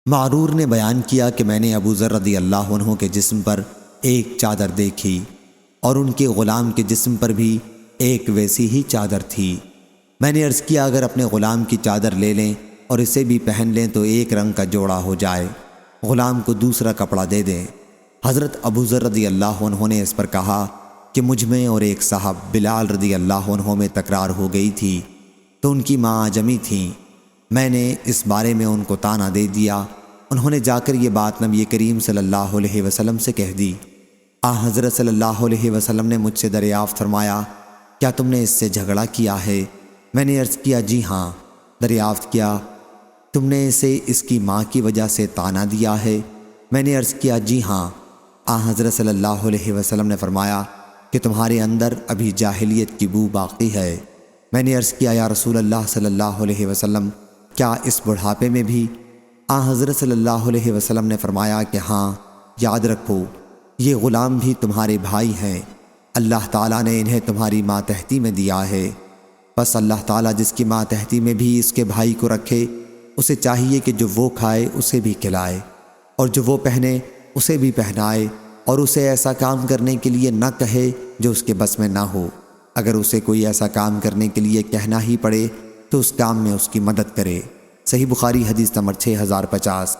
معرور نے بیان کیا کہ میں نے ابو ذر رضی اللہ عنہ کے جسم پر ایک چادر دیکھی اور ان کے غلام کے جسم پر بھی ایک ویسی ہی چادر تھی۔ میں نے عرض کیا اگر اپنے غلام کی چادر لے لیں اور اسے بھی پہن لیں تو ایک رنگ کا جوڑا ہو جائے، غلام کو دوسرا کپڑا دے دیں۔ حضرت ابو ذر رضی اللہ عنہ نے اس پر کہا کہ مجھ میں اور ایک صاحب بلال رضی اللہ عنہ میں تکرار ہو گئی تھی تو ان کی ماں اعجمی تھیں۔ میں نے اس بارے میں ان کو طعنہ دے دیا۔ انہوں نے جا کر یہ بات نبی کریم صلی اللہ علیہ وسلم سے کہہ دی۔ حضرت صلی اللہ علیہ وسلم نے مجھ سے دریافت فرمایا کیا تم نے اس سے جھگڑا کیا ہے؟ میں نے عرض کیا جی ہاں۔ دریافت کیا تم نے اسے اس کی ماں کی وجہ سے طعنہ دیا ہے؟ میں نے عرض کیا جی ہاں۔ حضرت صلی اللہ علیہ وسلم نے فرمایا کہ تمہارے اندر ابھی جاہلیت کی بو باقی ہے۔ میں نے عرض کیا یا رسول اللہ صلی اللہ علیہ وسلم کیا اس بڑھاپے میں بھی؟ حضرت صلی اللہ علیہ وسلم نے فرمایا کہ ہاں، یاد رکھو یہ غلام بھی تمہارے بھائی ہیں، اللہ تعالیٰ نے انہیں تمہاری ماتحتی میں دیا ہے، بس اللہ تعالیٰ جس کی ماتحتی میں بھی اس کے بھائی کو رکھے اسے چاہیے کہ جو وہ کھائے اسے بھی کھلائے اور جو وہ پہنے اسے بھی پہنائے، اور اسے ایسا کام کرنے کے لیے نہ کہے جو اس کے بس میں نہ ہو۔ اگر اسے کوئی ایسا کام کرنے کے لیے کہنا ہی پڑے تو اس کام میں اس کی مدد کرے۔ صحیح بخاری حدیث نمبر 6050۔